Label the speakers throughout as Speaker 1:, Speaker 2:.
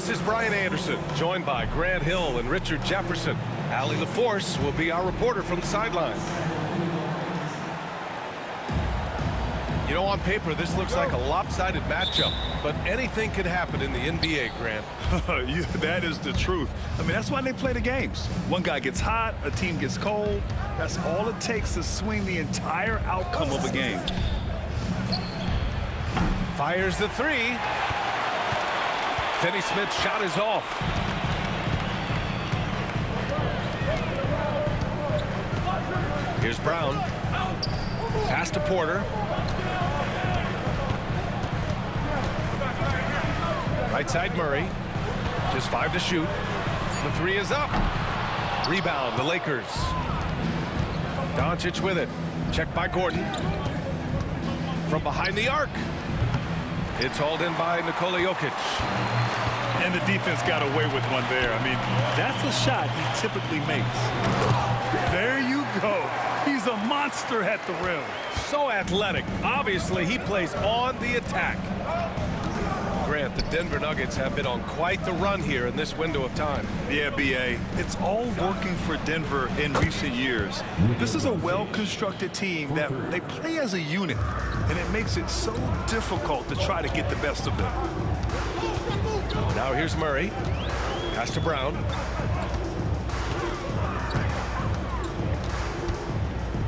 Speaker 1: This is Brian Anderson, joined by Grant Hill and Richard Jefferson. Allie LaForce will be our reporter from the sideline. You know, on paper, this looks like a lopsided matchup, but anything could happen in the NBA, Grant.
Speaker 2: Yeah, that is the truth. I mean, that's why they play the games. One guy gets hot, a team gets cold. That's all it takes to swing the entire outcome of a game.
Speaker 1: Fires the three. Finney-Smith's shot is off. Here's Brown. Pass to Porter. Right side Murray. Just 5 to shoot. The three is up. Rebound, the Lakers. Doncic with it. Checked by Gordon. From behind the arc. It's hauled in by Nikola Jokic.
Speaker 2: And the defense got away with one there. I mean, that's a shot he typically makes. There you go. He's a monster at the rim.
Speaker 1: So athletic. Obviously, he plays on the attack. Grant, the Denver Nuggets have been on quite the run here in this window of time.
Speaker 2: Yeah, B.A. It's all working for Denver in recent years. This is a well-constructed team that they play as a unit, and it makes it so difficult to try to get the best of them.
Speaker 1: Now here's Murray. Pass to Brown.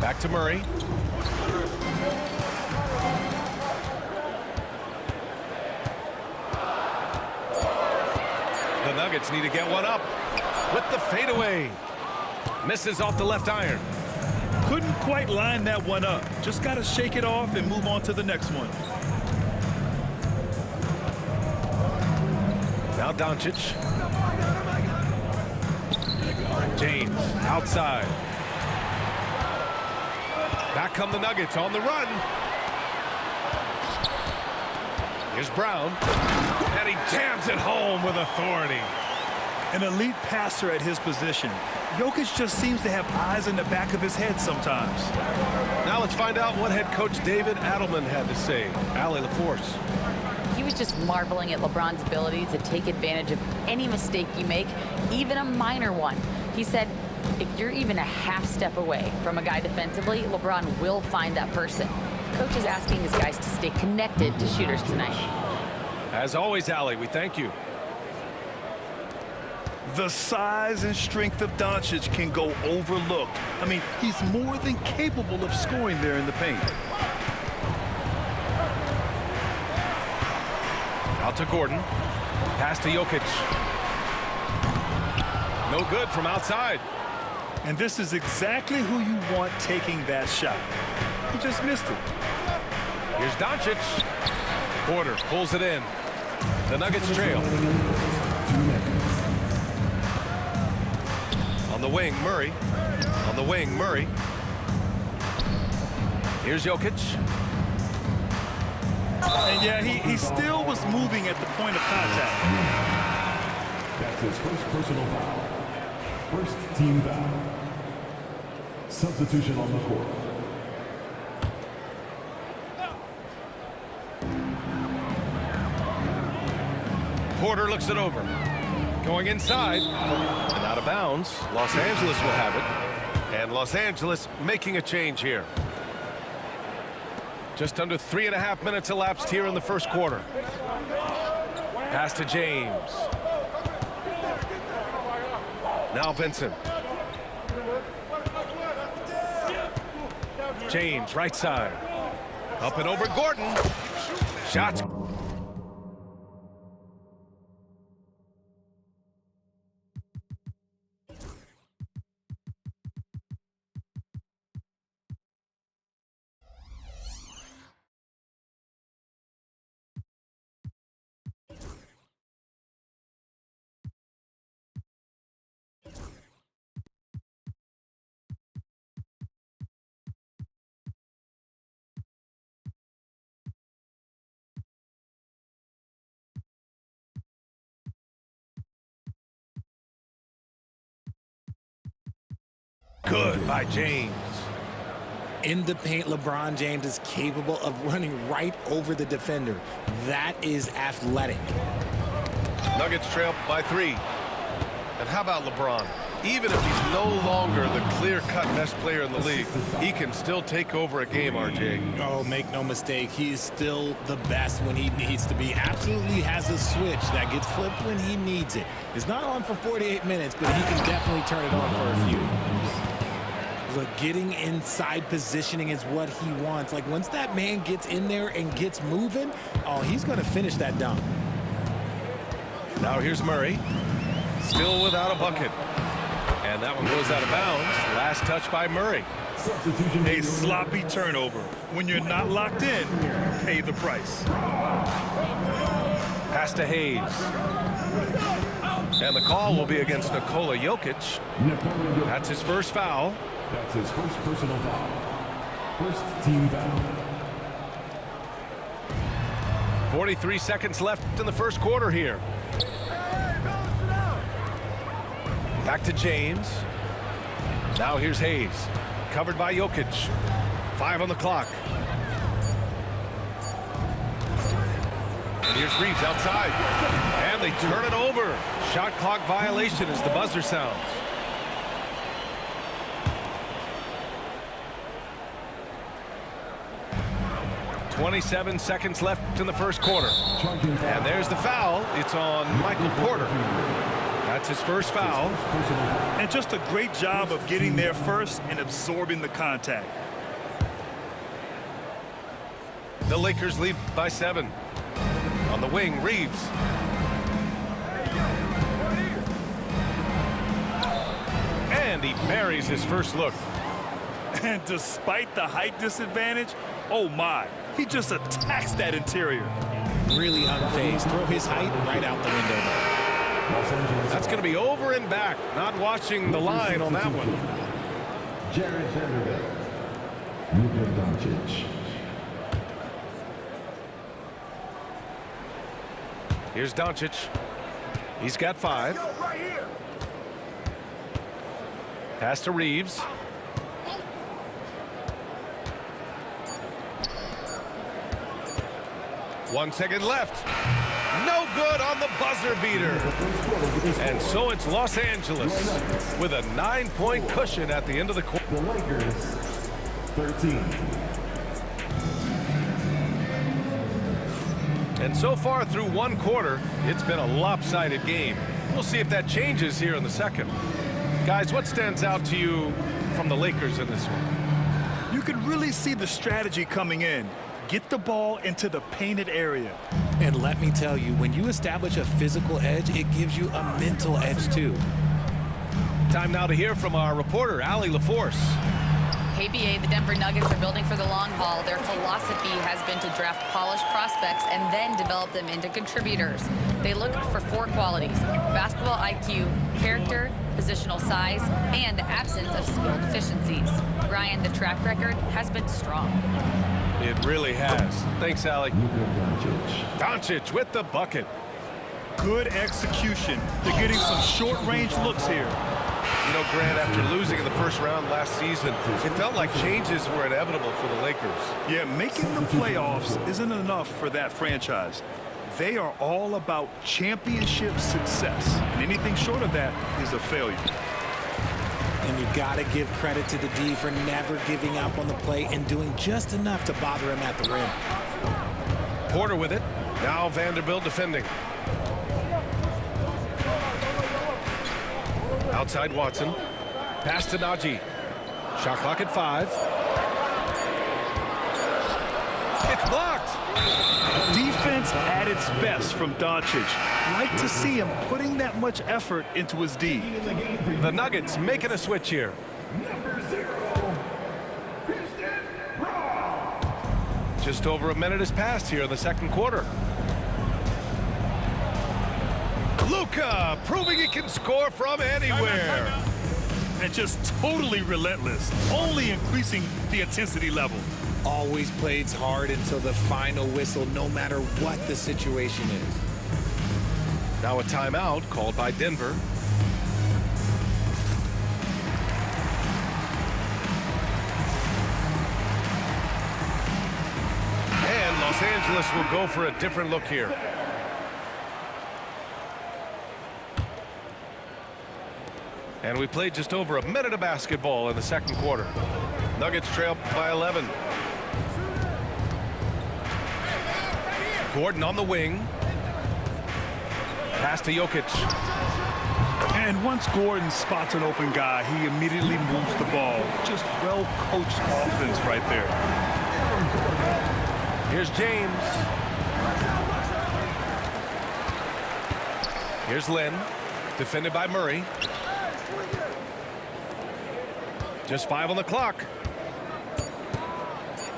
Speaker 1: Back to Murray. The Nuggets need to get one up with the fadeaway. Misses off the left iron.
Speaker 2: Couldn't quite line that one up. Just got to shake it off and move on to the next one.
Speaker 1: Now Doncic. James outside. Back come the Nuggets on the run. Here's Brown. And he jams it home with authority.
Speaker 2: An elite passer at his position. Jokic just seems to have eyes in the back of his head sometimes.
Speaker 1: Now let's find out what head coach David Adelman had to say. Allie LaForce.
Speaker 3: He was just marveling at LeBron's ability to take advantage of any mistake you make, even a minor one. He said, if you're even a half step away from a guy defensively, LeBron will find that person. Coach is asking his guys to stay connected to shooters tonight.
Speaker 1: As always, Allie, we thank you.
Speaker 2: The size and strength of Doncic can go overlooked. I mean, he's more than capable of scoring there in the paint.
Speaker 1: Out to Gordon. Pass to Jokic. No good from outside.
Speaker 2: And this is exactly who you want taking that shot. He just missed it.
Speaker 1: Here's Doncic. Porter pulls it in. The Nuggets trail. On the wing, Murray. On the wing, Murray. Here's Jokic.
Speaker 2: And yeah, he still was moving at the point of contact.
Speaker 4: That's his first personal foul. First team foul. Substitution on the court.
Speaker 1: Porter looks it over. Going inside. And out of bounds. Los Angeles will have it. And Los Angeles making a change here. Just under 3.5 minutes elapsed here in the first quarter. Pass to James. Now Vincent. James, right side. Up and over Gordon. Shots. Good by James.
Speaker 5: In the paint, LeBron James is capable of running right over the defender. That is athletic.
Speaker 1: Nuggets trail by 3. And how about LeBron? Even if he's no longer the clear-cut best player in the league, he can still take over a game, RJ.
Speaker 5: Oh, make no mistake, he is still the best when he needs to be. Absolutely has a switch that gets flipped when he needs it. It's not on for 48 minutes, but he can definitely turn it on for a few. Look, getting inside positioning is what he wants. Like, once that man gets in there and gets moving, oh, he's going to finish that dunk.
Speaker 1: Now here's Murray. Still without a bucket. And that one goes out of bounds. Last touch by Murray.
Speaker 2: A sloppy turnover. When you're not locked in, pay the price.
Speaker 1: Pass to Hayes. And the call will be against Nikola Jokic. That's his first foul.
Speaker 4: That's his first personal foul. First team foul.
Speaker 1: 43 seconds left in the first quarter here. Back to James. Now here's Hayes. Covered by Jokic. 5 on the clock. And here's Reeves outside. And they turn it over. Shot clock violation as the buzzer sounds. "27 seconds left in the first quarter. And there's the foul. It's on Michael Porter. That's his first foul.
Speaker 2: And just a great job of getting there first and absorbing the contact.
Speaker 1: The Lakers lead by 7. On the wing, Reeves. And he buries his first look.
Speaker 2: And despite the height disadvantage, oh my, he just attacks that interior.
Speaker 5: Really unfazed. Throw his height right out the window.
Speaker 1: That's going to be over and back. Not watching the line on that one.
Speaker 4: Jared Vanderbilt. Luka Doncic.
Speaker 1: Here's Doncic. He's got 5. Pass to Reeves. One second left. No good on the buzzer beater. And so it's Los Angeles with a 9-point cushion at the end of the quarter.
Speaker 4: The Lakers, 13.
Speaker 1: And so far through one quarter, it's been a lopsided game. We'll see if that changes here in the second. Guys, what stands out to you from the Lakers in this one?
Speaker 2: You can really see the strategy coming in. Get the ball into the painted area.
Speaker 5: And let me tell you, when you establish a physical edge, it gives you a mental edge too.
Speaker 1: Time now to hear from our reporter, Allie LaForce.
Speaker 3: Hey, BA, the Denver Nuggets are building for the long haul. Their philosophy has been to draft polished prospects and then develop them into contributors. They look for 4 qualities: basketball IQ, character, positional size, and the absence of skill deficiencies. Ryan, the track record has been strong.
Speaker 1: It really has. Thanks, Allie. Doncic with the bucket.
Speaker 2: Good execution. They're getting some short-range looks here.
Speaker 1: You know, Grant, after losing in the first round last season, it felt like changes were inevitable for the Lakers.
Speaker 2: Yeah, making the playoffs isn't enough for that franchise. They are all about championship success, and anything short of that is a failure.
Speaker 5: And you got to give credit to the D for never giving up on the play and doing just enough to bother him at the rim.
Speaker 1: Porter with it. Now Vanderbilt defending. Outside Watson. Pass to Najee. Shot clock at 5. It's blocked.
Speaker 2: Defense at its best from Doncic. Like to see him putting that much effort into his D.
Speaker 1: The Nuggets making a switch here. Just over a minute has passed here in the second quarter. Luka proving he can score from anywhere.
Speaker 2: And just totally relentless, only increasing the intensity level.
Speaker 5: Always plays hard until the final whistle, no matter what the situation is.
Speaker 1: Now a timeout called by Denver. And Los Angeles will go for a different look here. And we played just over a minute of basketball in the second quarter. Nuggets trail by 11. Gordon on the wing. Pass to Jokic.
Speaker 2: And once Gordon spots an open guy, he immediately moves the ball. Just well-coached offense right there.
Speaker 1: Here's James. Here's Lynn, defended by Murray. Just 5 on the clock.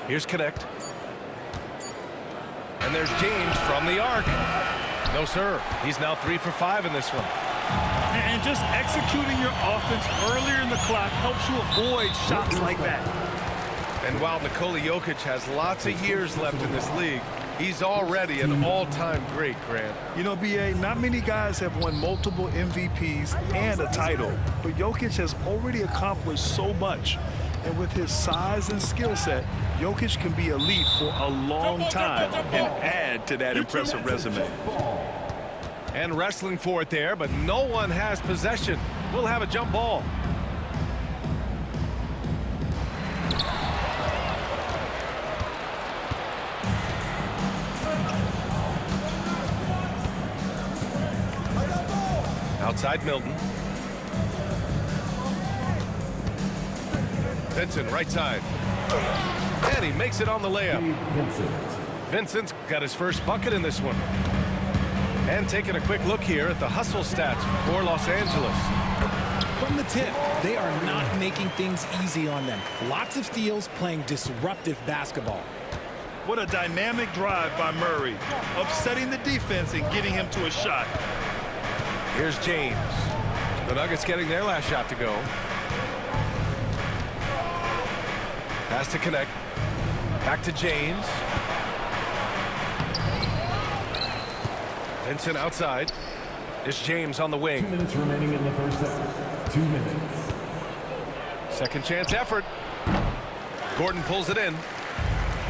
Speaker 1: Here's Connect. And there's James from the arc. No, sir. He's now 3 for 5 in this one.
Speaker 2: And just executing your offense earlier in the clock helps you avoid shots like that.
Speaker 1: And while Nikola Jokic has lots of years left in this league, he's already an all-time great, Grant.
Speaker 2: You know, B.A., not many guys have won multiple MVPs and a title, but Jokic has already accomplished so much. And with his size and skill set, Jokic can be elite for a long time and add to that impressive resume.
Speaker 1: And wrestling for it there, but no one has possession. We'll have a jump ball. Outside Milton. Vincent, right side. And he makes it on the layup. Vincent's got his first bucket in this one. And taking a quick look here at the hustle stats for Los Angeles.
Speaker 5: From the tip, they are not making things easy on them. Lots of steals, playing disruptive basketball.
Speaker 2: What a dynamic drive by Murray, upsetting the defense and getting him to a shot.
Speaker 1: Here's James. The Nuggets getting their last shot to go. Pass to Connect. Back to James. Vincent outside. It's James on the wing.
Speaker 4: 2 minutes remaining in the first half. 2 minutes.
Speaker 1: Second chance effort. Gordon pulls it in.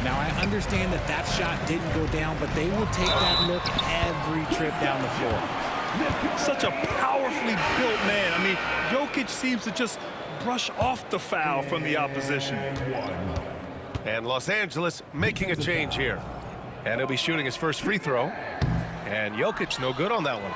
Speaker 5: Now, I understand that that shot didn't go down, but they will take that look every trip down the floor.
Speaker 2: Such a powerfully built man. I mean, Jokic seems to just brush off the foul from the opposition.
Speaker 1: And Los Angeles making a change here. And he'll be shooting his first free throw. And Jokic no good on that one.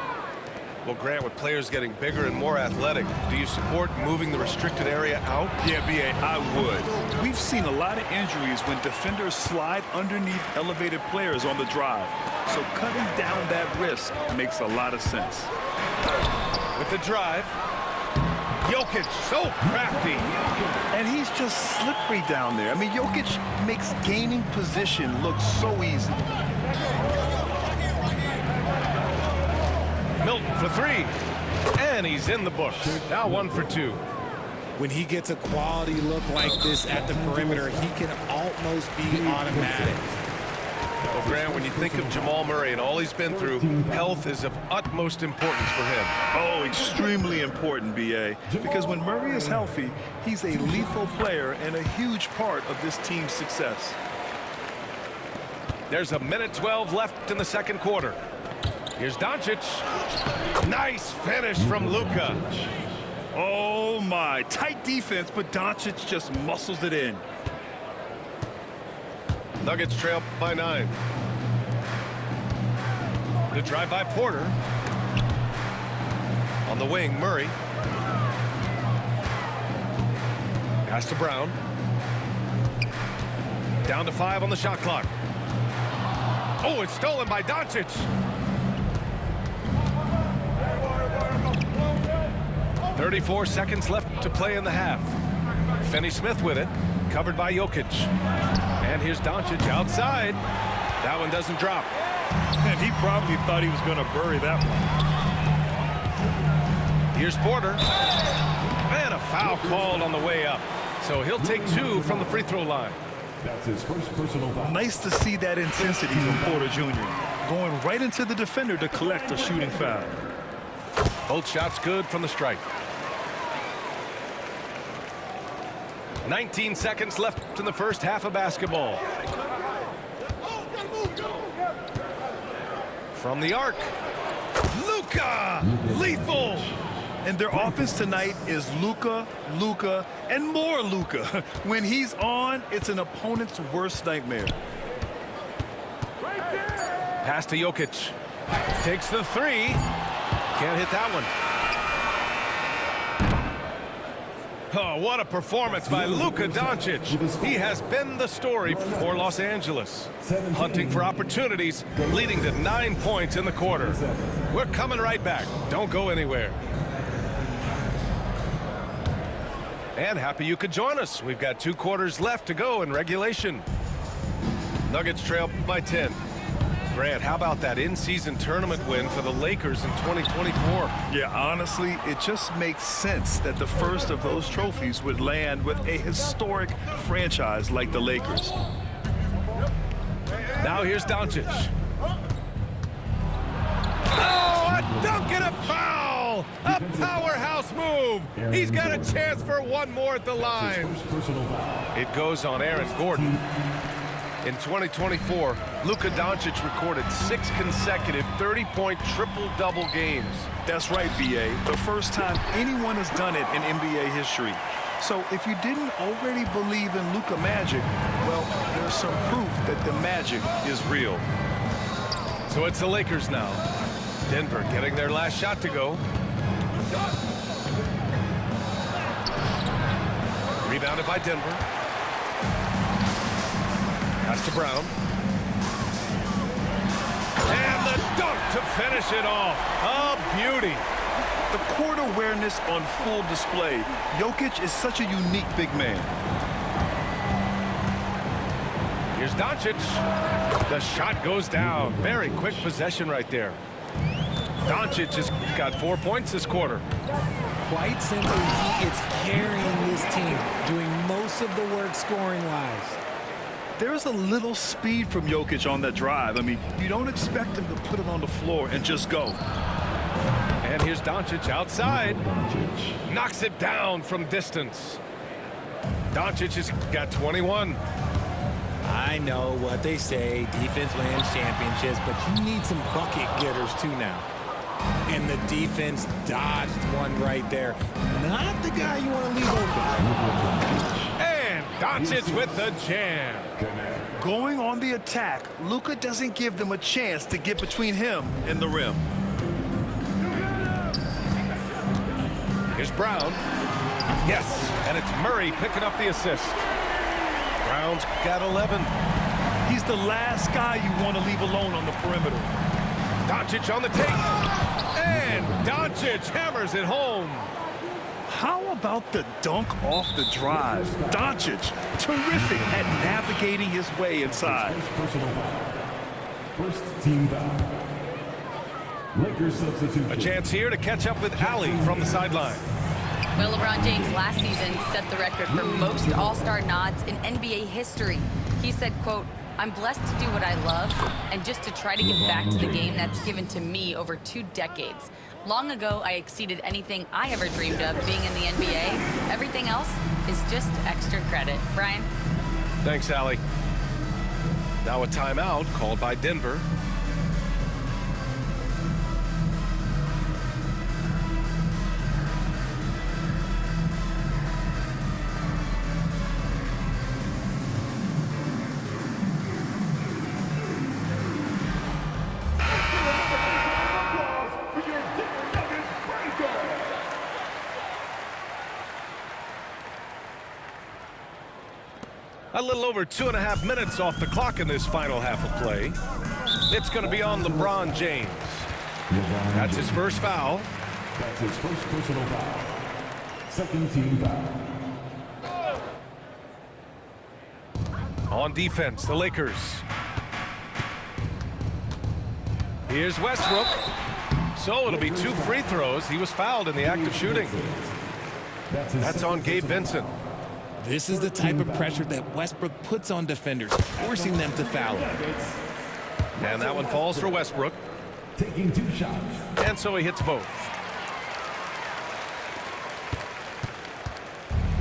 Speaker 1: Well, Grant, with players getting bigger and more athletic, do you support moving the restricted area out?
Speaker 2: Yeah, B.A., I would. We've seen a lot of injuries when defenders slide underneath elevated players on the drive. So cutting down that risk makes a lot of sense.
Speaker 1: With the drive, Jokic so crafty.
Speaker 2: And he's just slippery down there. I mean, Jokic makes gaining position look so easy.
Speaker 1: Milton for 3. And he's in the books. Now 1 for 2.
Speaker 5: When he gets a quality look like this at the perimeter, he can almost be automatic.
Speaker 1: Well, Grant, when you think of Jamal Murray and all he's been through, health is of utmost importance for him.
Speaker 2: Oh, extremely important, B.A., because when Murray is healthy, he's a lethal player and a huge part of this team's success.
Speaker 1: There's a minute 12 left in the second quarter. Here's Doncic. Nice finish from Luka.
Speaker 2: Oh, my. Tight defense, but Doncic just muscles it in.
Speaker 1: Nuggets trail by 9. The drive by Porter. On the wing, Murray. Pass to Brown. Down to 5 on the shot clock. Oh, it's stolen by Doncic. 34 seconds left to play in the half. Finney-Smith with it, covered by Jokic. And here's Doncic outside. That one doesn't drop.
Speaker 2: And he probably thought he was going to bury that one.
Speaker 1: Here's Porter. And a foul called on the way up. So he'll take 2 from the free throw line.
Speaker 4: That's his first personal foul.
Speaker 2: Nice to see that intensity from Porter Jr. Going right into the defender to collect a shooting foul.
Speaker 1: Both shots good from the strike. 19 seconds left in the first half of basketball. From the arc, Luka, lethal.
Speaker 2: And their offense tonight is Luka, Luka, and more Luka. When he's on, it's an opponent's worst nightmare.
Speaker 1: Pass to Jokic. Takes the three. Can't hit that one. Oh, what a performance by Luka Doncic. He has been the story for Los Angeles. Hunting for opportunities, leading to 9 points in the quarter. We're coming right back. Don't go anywhere. And happy you could join us. We've got 2 quarters left to go in regulation. Nuggets trail by 10. Grant, how about that in-season tournament win for the Lakers in 2024?
Speaker 2: Yeah, honestly, it just makes sense that the first of those trophies would land with a historic franchise like the Lakers.
Speaker 1: Now here's Doncic. Oh, a dunk and a foul! A powerhouse move! He's got a chance for one more at the line. It goes on Aaron Gordon. In 2024, Luka Doncic recorded 6 consecutive 30-point triple-double games.
Speaker 2: That's right, B.A. The first time anyone has done it in NBA history. So if you didn't already believe in Luka magic, well, there's some proof that the magic is real.
Speaker 1: So it's the Lakers now. Denver getting their last shot to go. Rebounded by Denver. Pass to Brown. And the dunk to finish it off. A beauty.
Speaker 2: The court awareness on full display. Jokic is such a unique big man.
Speaker 1: Here's Doncic. The shot goes down. Very quick possession right there. Doncic has got 4 points this quarter.
Speaker 5: Quite simply, he is carrying this team, doing most of the work scoring-wise.
Speaker 2: There's a little speed from Jokic on that drive. I mean, you don't expect him to put it on the floor and just go.
Speaker 1: And here's Doncic outside. Knocks it down from distance. Doncic has got 21.
Speaker 5: I know what they say, defense wins championships, but you need some bucket getters too now. And the defense dodged one right there. Not the guy you want to leave open.
Speaker 1: And Doncic with the jam.
Speaker 2: Going on the attack, Luka doesn't give them a chance to get between him and the rim.
Speaker 1: Here's Brown. Yes, and it's Murray picking up the assist. Brown's got 11.
Speaker 2: He's the last guy you want to leave alone on the perimeter.
Speaker 1: Doncic on the take. And Doncic hammers it home.
Speaker 2: How about the dunk off the drive? Doncic, terrific at navigating his way inside.
Speaker 4: First team foul. Lakers substitution.
Speaker 1: A chance here to catch up with Ali from the sideline.
Speaker 3: Well, LeBron James last season set the record for most All-Star nods in NBA history. He said, quote, "I'm blessed to do what I love and just to try to give back to the game that's given to me over 2 decades. Long ago, I exceeded anything I ever dreamed of being in the NBA. Everything else is just extra credit." Brian?
Speaker 1: Thanks, Ali. Now a timeout called by Denver. A little over 2.5 minutes off the clock in this final half of play. It's going to be on LeBron James. That's his first foul.
Speaker 4: That's his first personal foul. Second team foul.
Speaker 1: On defense, the Lakers. Here's Westbrook. So it'll be 2 free throws. He was fouled in the act of shooting. That's on Gabe Vincent.
Speaker 5: This is the type of pressure that Westbrook puts on defenders, forcing them to foul him.
Speaker 1: And that one falls for Westbrook.
Speaker 4: Taking 2 shots.
Speaker 1: And so he hits both.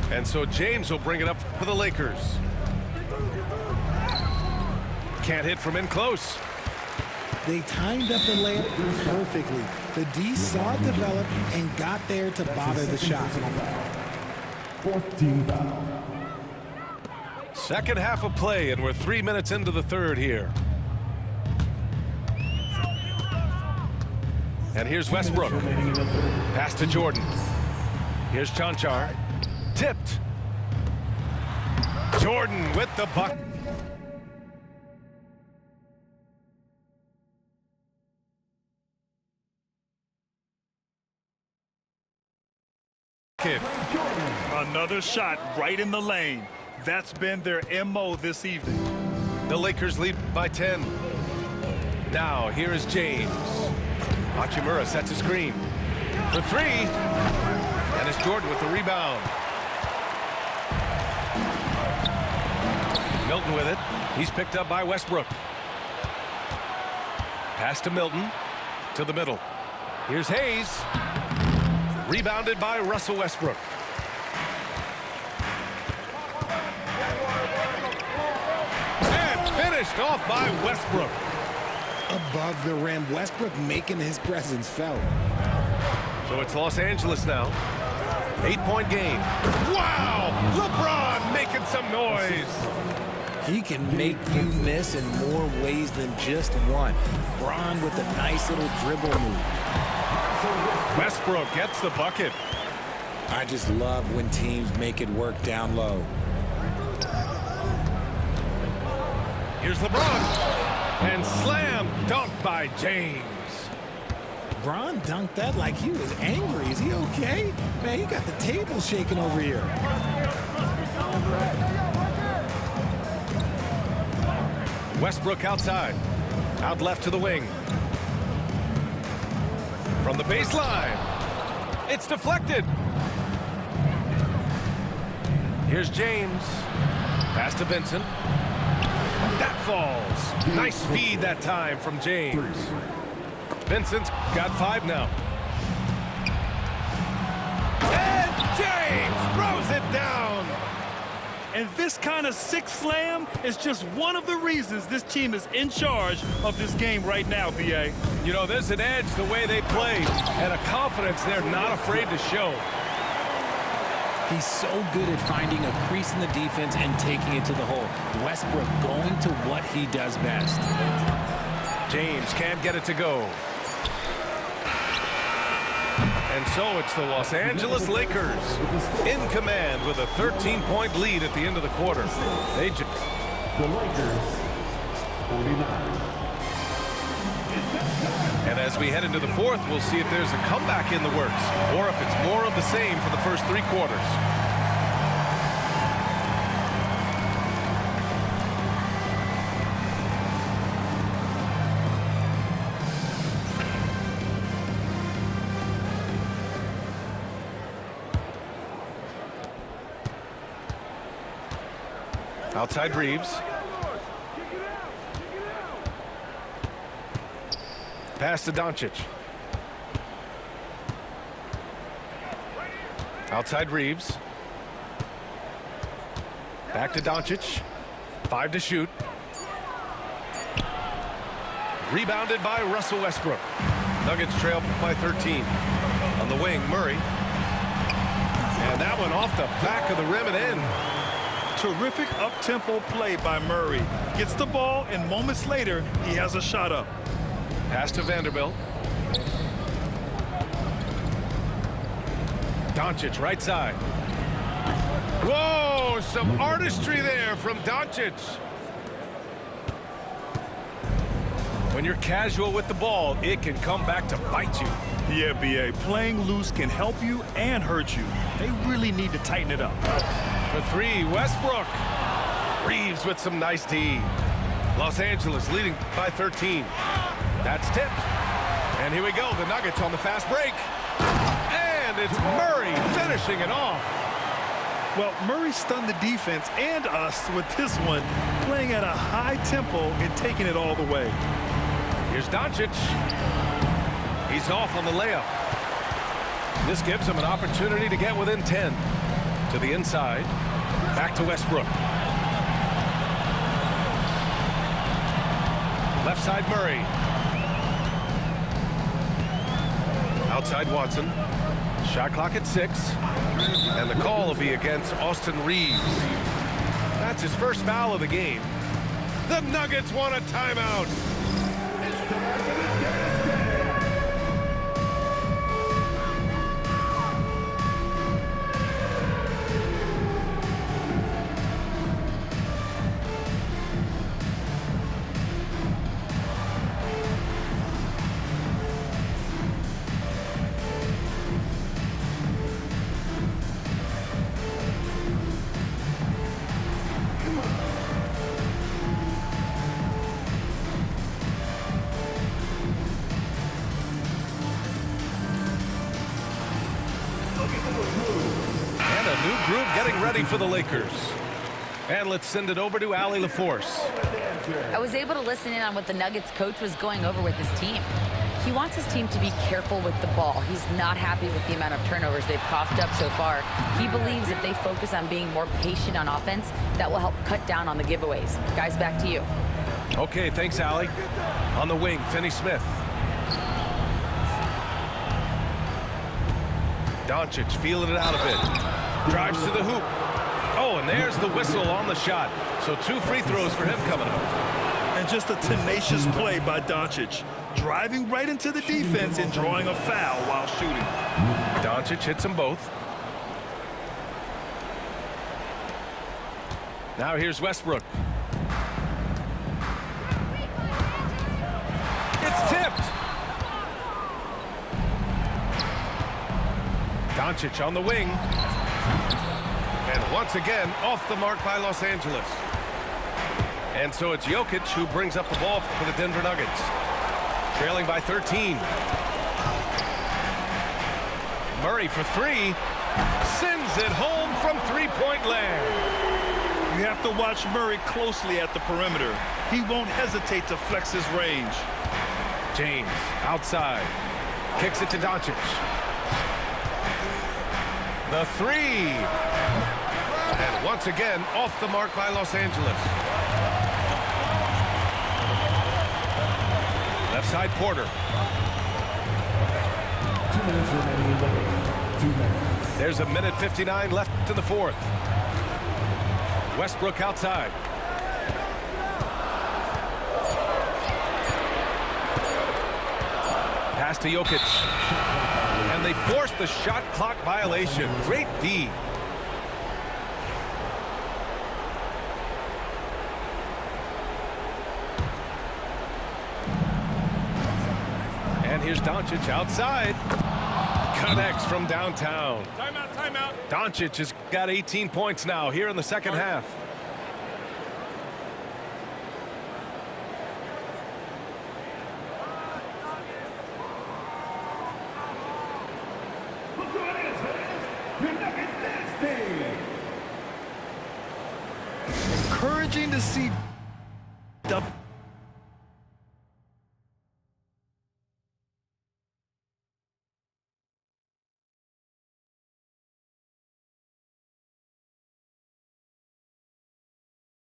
Speaker 1: And so James will bring it up for the Lakers. Can't hit from in close.
Speaker 5: They timed up the layup perfectly. The D saw it develop and got there to bother the shot.
Speaker 4: 4th team foul.
Speaker 1: Second half of play, and we're 3 minutes into the third here. And here's Westbrook. Pass to Jordan. Here's Chanchar. Tipped. Jordan with the bucket.
Speaker 2: Another shot right in the lane. That's been their MO this evening.
Speaker 1: The Lakers lead by 10. Now, here is James. Hachimura sets a screen for three. And it's Jordan with the rebound. Milton with it. He's picked up by Westbrook. Pass to Milton. To the middle. Here's Hayes. Rebounded by Russell Westbrook. And finished off by Westbrook.
Speaker 5: Above the rim, Westbrook making his presence felt.
Speaker 1: So it's Los Angeles now. 8-point game. Wow! LeBron making some noise.
Speaker 5: He can make you miss in more ways than just one. Bron with a nice little dribble move.
Speaker 1: Westbrook gets the bucket.
Speaker 5: I just love when teams make it work down low.
Speaker 1: Here's LeBron. And slam dunk by James.
Speaker 5: Bron dunked that like he was angry. Is he okay? Man, he got the table shaking over here.
Speaker 1: Westbrook outside. Out left to the wing. From the baseline. It's deflected. Here's James. Pass to Vincent. That falls. Nice feed that time from James. Vincent's got 5 now. And James throws it down.
Speaker 2: And this kind of sick slam is just one of the reasons this team is in charge of this game right now, B.A.
Speaker 1: You know, there's an edge the way they play and a confidence they're not afraid to show.
Speaker 5: He's so good at finding a crease in the defense and taking it to the hole. Westbrook going to what he does best.
Speaker 1: James can't get it to go. And so it's the Los Angeles Lakers in command with a 13-point lead at the end of the quarter. They just...
Speaker 4: The Lakers, 49.
Speaker 1: And as we head into the fourth, we'll see if there's a comeback in the works or if it's more of the same for the first 3 quarters. Outside Reeves. Pass to Doncic. Outside Reeves. Back to Doncic. 5 to shoot. Rebounded by Russell Westbrook. Nuggets trail by 13. On the wing, Murray. And that one off the back of the rim and in.
Speaker 2: Terrific up-tempo play by Murray. Gets the ball, and moments later, he has a shot up.
Speaker 1: Pass to Vanderbilt. Doncic, right side. Whoa, some artistry there from Doncic. When you're casual with the ball, it can come back to bite you.
Speaker 2: Yeah, B.A. Playing loose can help you and hurt you. They really need to tighten it up.
Speaker 1: For 3, Westbrook. Reeves with some nice D. Los Angeles leading by 13. That's tipped. And here we go, the Nuggets on the fast break. And it's Murray finishing it off.
Speaker 2: Well, Murray stunned the defense and us with this one, playing at a high tempo and taking it all the way.
Speaker 1: Here's Doncic. He's off on the layup. This gives him an opportunity to get within 10. To the inside. Back to Westbrook. Left side Murray. Outside Watson. Shot clock at 6. And the call will be against Austin Reeves. That's his first foul of the game. The Nuggets want a timeout. And a new group getting ready for the Lakers. And let's send it over to Allie LaForce.
Speaker 3: I was able to listen in on what the Nuggets coach was going over with his team. He wants his team to be careful with the ball. He's not happy with the amount of turnovers they've coughed up so far. He believes if they focus on being more patient on offense, that will help cut down on the giveaways. Guys, back to you.
Speaker 1: Okay, thanks, Allie. On the wing, Finney Smith. Doncic feeling it out a bit. Drives to the hoop. Oh, and there's the whistle on the shot. So 2 free throws for him coming up.
Speaker 2: And just a tenacious play by Doncic. Driving right into the defense and drawing a foul while shooting.
Speaker 1: Doncic hits them both. Now here's Westbrook. It's tipped. Doncic on the wing. And once again, off the mark by Los Angeles. And so it's Jokic who brings up the ball for the Denver Nuggets. Trailing by 13. Murray for 3. Sends it home from three-point land.
Speaker 2: You have to watch Murray closely at the perimeter. He won't hesitate to flex his range.
Speaker 1: James outside. Kicks it to Doncic. The 3. And once again, off the mark by Los Angeles. Left side, Porter.
Speaker 4: 2 minutes remaining in the game. 2 minutes.
Speaker 1: There's 1:59 left in the fourth. Westbrook outside. Pass to Jokic. And they force the shot clock violation. Great D. And here's Doncic outside. Connects from downtown.
Speaker 2: Timeout, timeout.
Speaker 1: Doncic has got 18 points now here in the second half.
Speaker 2: Encouraging to see